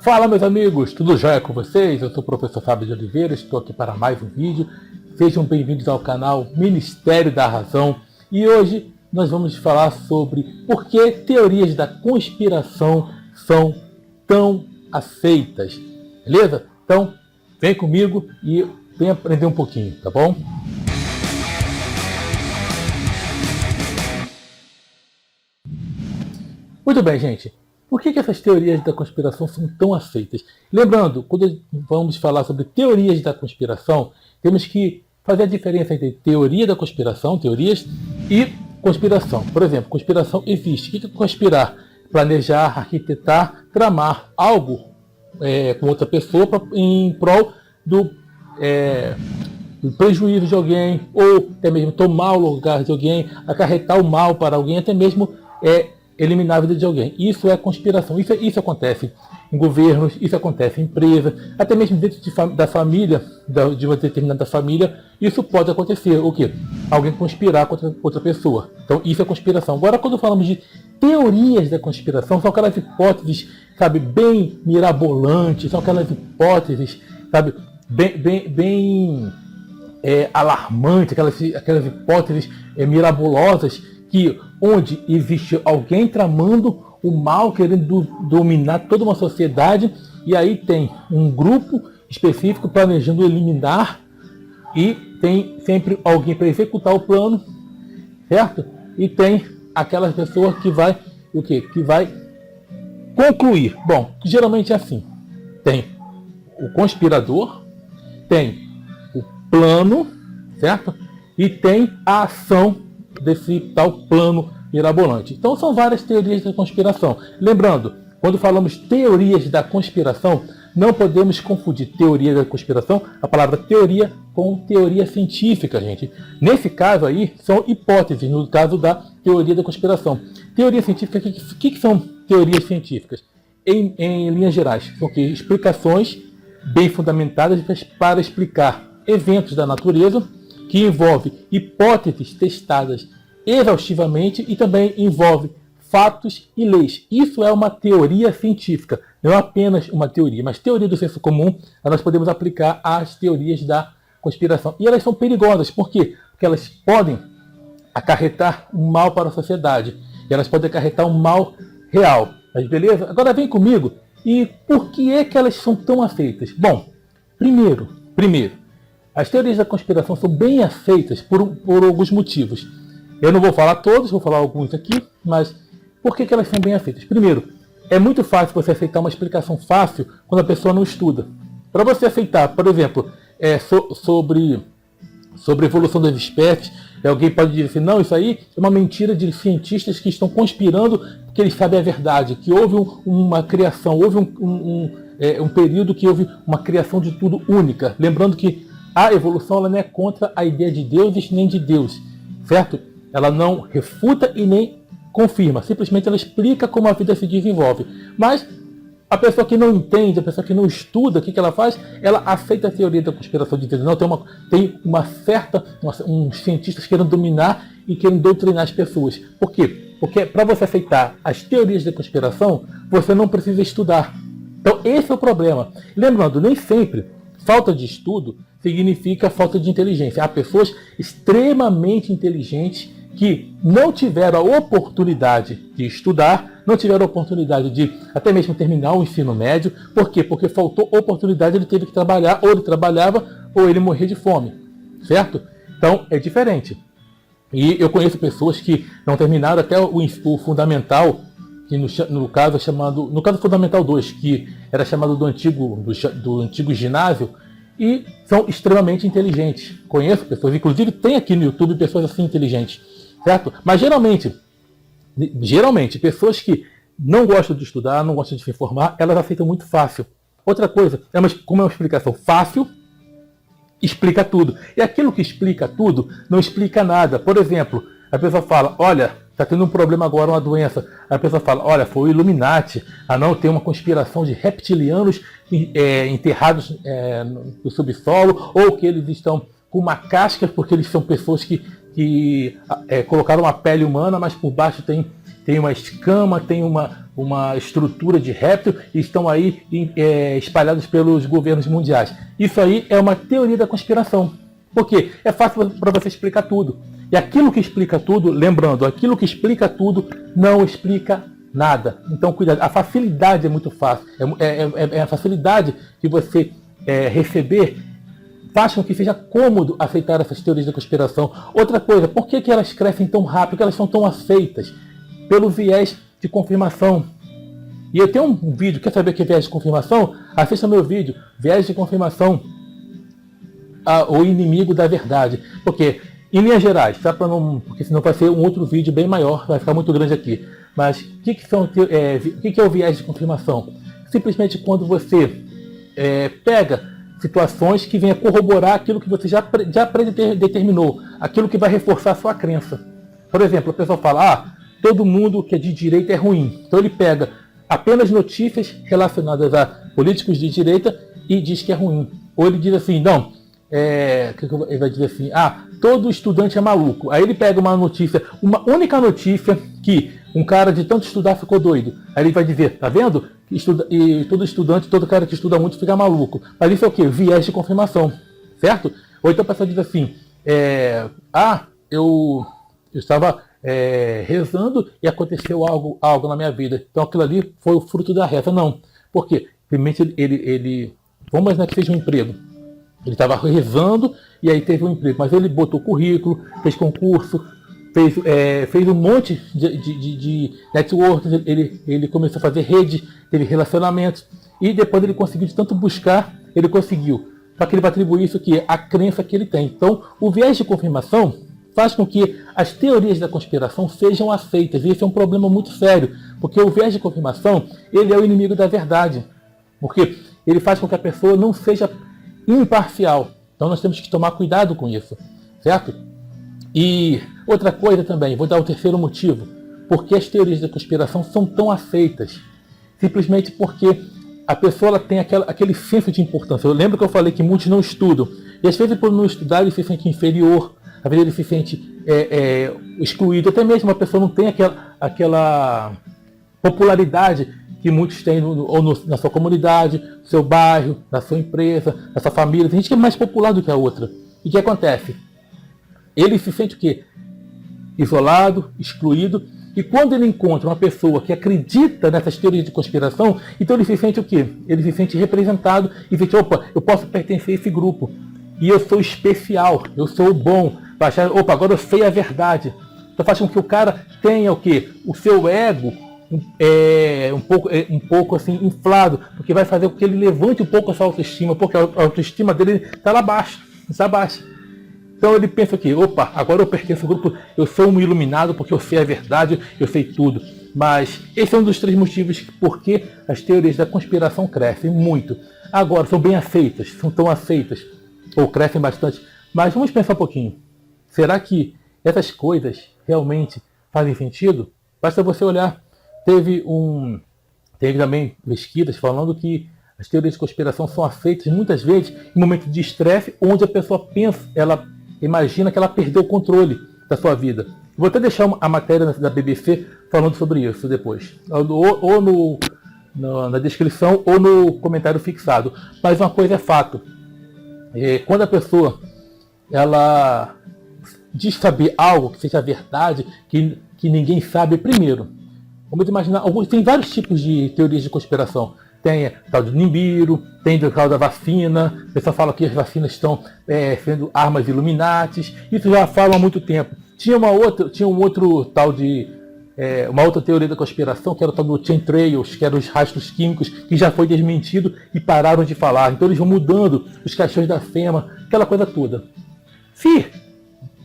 Fala, meus amigos, tudo jóia com vocês? Eu sou o professor Fábio de Oliveira, estou aqui para mais um vídeo. Sejam bem-vindos ao canal Ministério da Razão. E hoje nós vamos falar sobre por que teorias da conspiração são tão aceitas. Beleza? Então, vem comigo e vem aprender um pouquinho, tá bom? Muito bem, gente. Por que essas teorias da conspiração são tão aceitas? Lembrando, quando vamos falar sobre teorias da conspiração, temos que fazer a diferença entre teoria da conspiração, teorias, e conspiração. Por exemplo, conspiração existe. O que é conspirar? Planejar, arquitetar, tramar algo com outra pessoa em prol do prejuízo de alguém, ou até mesmo tomar o lugar de alguém, acarretar o mal para alguém, até mesmo eliminar a vida de alguém. Isso é conspiração. Isso acontece em governos, isso acontece em empresas, até mesmo dentro da família, de uma determinada família, isso pode acontecer. O quê? Alguém conspirar contra outra pessoa. Então isso é conspiração. Agora, quando falamos de teorias da conspiração, são aquelas hipóteses, sabe, bem mirabolantes, são aquelas hipóteses, sabe, bem alarmantes, aquelas hipóteses mirabolosas, que onde existe alguém tramando o mal, querendo dominar toda uma sociedade, e aí tem um grupo específico planejando eliminar, e tem sempre alguém para executar o plano, certo? E tem aquelas pessoas que vai o quê? Que vai concluir. Bom, geralmente é assim. Tem o conspirador, tem o plano, certo? E tem a ação desse tal plano mirabolante. Então são várias teorias da conspiração. Lembrando, quando falamos teorias da conspiração, não podemos confundir teoria da conspiração, a palavra teoria, com teoria científica, gente. Nesse caso aí, são hipóteses, no caso da teoria da conspiração. Teoria científica, o que são teorias científicas? Em linhas gerais, são explicações bem fundamentadas para explicar eventos da natureza, que envolve hipóteses testadas exaustivamente e também envolve fatos e leis. Isso é uma teoria científica, não é apenas uma teoria, mas teoria do senso comum nós podemos aplicar às teorias da conspiração. E elas são perigosas, por quê? Porque elas podem acarretar um mal para a sociedade, e elas podem acarretar um mal real. Mas beleza? Agora vem comigo, e por que elas são tão aceitas? Bom, primeiro, as teorias da conspiração são bem aceitas por alguns motivos. Eu não vou falar todos, vou falar alguns aqui, mas por que elas são bem aceitas? Primeiro, é muito fácil você aceitar uma explicação fácil quando a pessoa não estuda. Para você aceitar, por exemplo, sobre a evolução das espécies, alguém pode dizer assim, não, isso aí é uma mentira de cientistas que estão conspirando porque eles sabem a verdade, que houve uma criação, houve um período que houve uma criação de tudo única. Lembrando que a evolução ela não é contra a ideia de deuses nem de Deus, certo? Ela não refuta e nem confirma, simplesmente ela explica como a vida se desenvolve. Mas a pessoa que não entende, a pessoa que não estuda, o que ela faz? Ela aceita a teoria da conspiração, dizendo, não, tem uns cientistas querendo dominar e querendo doutrinar as pessoas. Por quê? Porque para você aceitar as teorias da conspiração, você não precisa estudar. Então esse é o problema. Lembrando, nem sempre falta de estudo significa falta de inteligência. Há pessoas extremamente inteligentes que não tiveram a oportunidade de estudar, não tiveram a oportunidade de até mesmo terminar o ensino médio. Por quê? Porque faltou oportunidade, ele teve que trabalhar, ou ele trabalhava, ou ele morria de fome, certo? Então é diferente. E eu conheço pessoas que não terminaram até o fundamental, que no caso Fundamental 2, que era chamado do antigo ginásio, e são extremamente inteligentes. Conheço pessoas, inclusive tem aqui no YouTube pessoas assim inteligentes, certo? Mas geralmente, pessoas que não gostam de estudar, não gostam de se informar, elas aceitam muito fácil. Outra coisa, como é uma explicação fácil, explica tudo. E aquilo que explica tudo, não explica nada. Por exemplo, a pessoa fala, olha, está tendo um problema agora, uma doença. A pessoa fala, olha, foi o Illuminati. Não, tem uma conspiração de reptilianos enterrados no subsolo, ou que eles estão com uma casca, porque eles são pessoas que colocaram uma pele humana, mas por baixo tem tem uma escama, tem uma estrutura de réptil e estão aí espalhados pelos governos mundiais. Isso aí é uma teoria da conspiração. Por quê? É fácil para você explicar tudo. E aquilo que explica tudo, lembrando, aquilo que explica tudo não explica nada. Então, cuidado. A facilidade é muito fácil. É a facilidade que você receber faz com que seja cômodo aceitar essas teorias da conspiração. Outra coisa, por que elas crescem tão rápido? Por que elas são tão aceitas? Pelo viés de confirmação. E eu tenho um vídeo, quer saber o que é viés de confirmação? Assista meu vídeo, viés de confirmação, o inimigo da verdade. Porque, em linhas gerais, tá? Porque senão vai ser um outro vídeo bem maior, vai ficar muito grande aqui. Mas o que é o viés de confirmação? Simplesmente quando você pega situações que venham corroborar aquilo que você já predeterminou, aquilo que vai reforçar a sua crença. Por exemplo, a pessoa fala, todo mundo que é de direita é ruim. Então ele pega apenas notícias relacionadas a políticos de direita e diz que é ruim. Ou ele diz assim, não, ele vai dizer assim, todo estudante é maluco. Aí ele pega uma notícia, uma única notícia que um cara de tanto estudar ficou doido. Aí ele vai dizer, tá vendo? E todo estudante, todo cara que estuda muito fica maluco. Mas isso é o quê? Viés de confirmação, certo? Ou então a pessoa diz assim, eu estava rezando e aconteceu algo na minha vida. Então aquilo ali foi o fruto da reza. Não. Por quê? Primeiro vamos imaginar que seja um emprego. Ele estava rezando e aí teve um emprego. Mas ele botou currículo, fez concurso, fez um monte de networks, ele começou a fazer rede, teve relacionamentos. E depois ele conseguiu, de tanto buscar, ele conseguiu. Só que ele vai atribuir isso aqui, a crença que ele tem. Então, o viés de confirmação faz com que as teorias da conspiração sejam aceitas. E esse é um problema muito sério, porque o viés de confirmação, ele é o inimigo da verdade. Porque ele faz com que a pessoa não seja imparcial. Então nós temos que tomar cuidado com isso, certo? E outra coisa também, vou dar o terceiro motivo, porque as teorias da conspiração são tão aceitas. Simplesmente porque a pessoa ela tem aquele senso de importância. Eu lembro que eu falei que muitos não estudam. E às vezes por não estudar ele se sente inferior, às vezes ele se sente excluído. Até mesmo a pessoa não tem aquela popularidade que muitos têm na sua comunidade, no seu bairro, na sua empresa, na sua família. Tem gente que é mais popular do que a outra. E o que acontece? Ele se sente o quê? Isolado, excluído. E quando ele encontra uma pessoa que acredita nessas teorias de conspiração, então ele se sente o quê? Ele se sente representado e sente, opa, eu posso pertencer a esse grupo. E eu sou especial, eu sou o bom. Opa, agora eu sei a verdade. Então faz com que o cara tenha o quê? O seu ego um pouco assim inflado, porque vai fazer com que ele levante um pouco a sua autoestima, porque a autoestima dele está lá abaixo, está baixa. Então ele pensa que, opa, agora eu pertenço ao grupo, eu sou um iluminado porque eu sei a verdade, eu sei tudo. Mas esse é um dos 3 motivos por que as teorias da conspiração crescem muito. Agora, são bem aceitas, são tão aceitas, ou crescem bastante. Mas vamos pensar um pouquinho. Será que essas coisas realmente fazem sentido? Basta você olhar. Teve também pesquisas falando que as teorias de conspiração são aceitas muitas vezes em momentos de estresse, onde a pessoa pensa, ela imagina que ela perdeu o controle da sua vida. Vou até deixar a matéria da BBC falando sobre isso depois, ou na descrição ou no comentário fixado. Mas uma coisa é fato: quando a pessoa ela diz saber algo que seja verdade, que ninguém sabe, primeiro, vamos imaginar, tem vários tipos de teorias de conspiração. Tem tal do Nibiru, tem o tal da vacina, o pessoal fala que as vacinas estão sendo armas Illuminatis, isso já falam há muito tempo. Tinha um outro tal de uma outra teoria da conspiração, que era o tal do chemtrails, que eram os rastros químicos, que já foi desmentido e pararam de falar. Então eles vão mudando os caixões da FEMA, aquela coisa toda. Se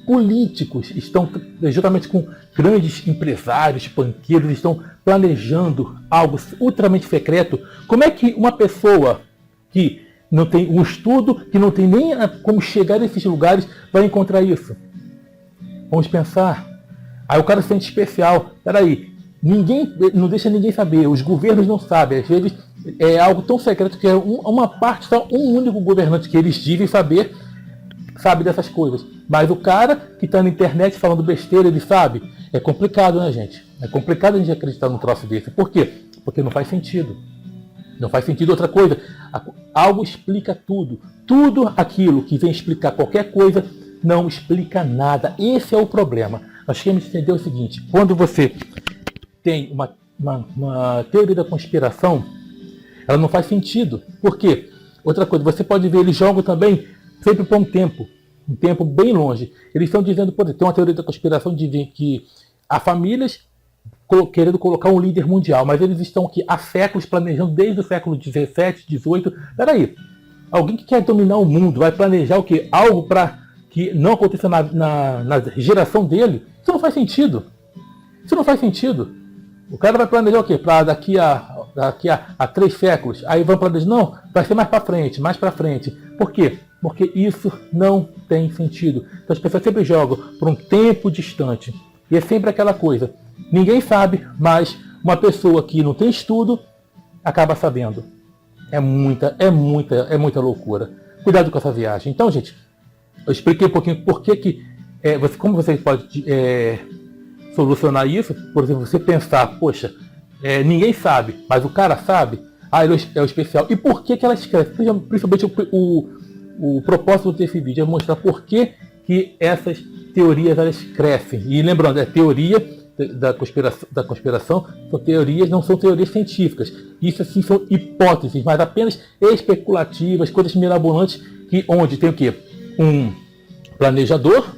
políticos estão, juntamente com grandes empresários, banqueiros, estão planejando algo ultramente secreto, como é que uma pessoa que não tem um estudo, que não tem nem como chegar a esses lugares, vai encontrar isso? Vamos pensar. Aí o cara se sente especial. Peraí, não deixa ninguém saber, os governos não sabem. Às vezes é algo tão secreto que é uma parte, só um único governante que eles dizem saber, sabe dessas coisas. Mas o cara que está na internet falando besteira, ele sabe. É complicado, né, gente? É complicado a gente acreditar num troço desse. Por quê? Porque não faz sentido. Não faz sentido. Outra coisa, algo explica tudo. Tudo aquilo que vem explicar qualquer coisa não explica nada. Esse é o problema. Nós temos que entender o seguinte: quando você tem uma teoria da conspiração, ela não faz sentido. Por quê? Outra coisa, você pode ver, eles jogam também sempre por um tempo bem longe. Eles estão dizendo, por exemplo, tem uma teoria da conspiração de que há famílias querendo colocar um líder mundial, mas eles estão aqui há séculos planejando, desde o século 17, 18. Peraí, alguém que quer dominar o mundo vai planejar o quê? Algo para que não aconteça na geração dele? Isso não faz sentido. Isso não faz sentido. O cara vai planejar o quê? Para daqui a 3 séculos. Aí vão planejar, não, vai ser mais para frente. Por quê? Porque isso não tem sentido. Então as pessoas sempre jogam por um tempo distante. E é sempre aquela coisa. Ninguém sabe, mas uma pessoa que não tem estudo acaba sabendo. É muita loucura. Cuidado com essa viagem. Então, gente, eu expliquei um pouquinho por que como você pode solucionar isso. Por exemplo, você pensar, poxa, ninguém sabe, mas o cara sabe. Ele é o especial. E por que ela escreve? Principalmente o propósito desse vídeo é mostrar por que essas teorias elas crescem. E lembrando, é teoria da conspiração, são teorias, não são teorias científicas. Isso assim são hipóteses, mas apenas especulativas, coisas mirabolantes, onde tem o quê? Um planejador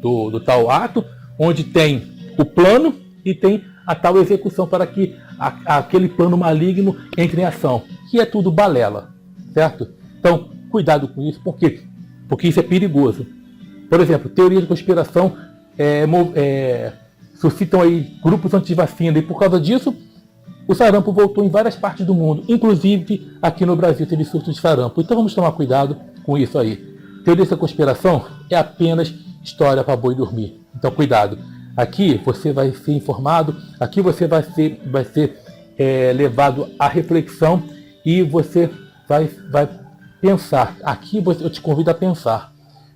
do tal ato, onde tem o plano e tem a tal execução para que aquele plano maligno entre em ação, que é tudo balela, certo? Então, cuidado com isso, por quê? Porque isso é perigoso. Por exemplo, teorias de conspiração suscitam aí grupos anti-vacina, e por causa disso, o sarampo voltou em várias partes do mundo, inclusive aqui no Brasil teve surto de sarampo. Então vamos tomar cuidado com isso aí. Teoria da conspiração é apenas história para boi dormir. Então cuidado. Aqui você vai ser informado, aqui você vai ser levado à reflexão e você vai pensar. Aqui eu te convido a pensar.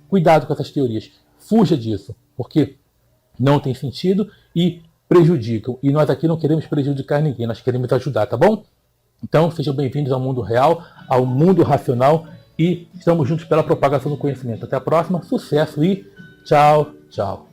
Cuidado com essas teorias. Fuja disso, porque não tem sentido e prejudicam. E nós aqui não queremos prejudicar ninguém, nós queremos ajudar, tá bom? Então sejam bem-vindos ao mundo real, ao mundo racional, e estamos juntos pela propagação do conhecimento. Até a próxima, sucesso e tchau, tchau.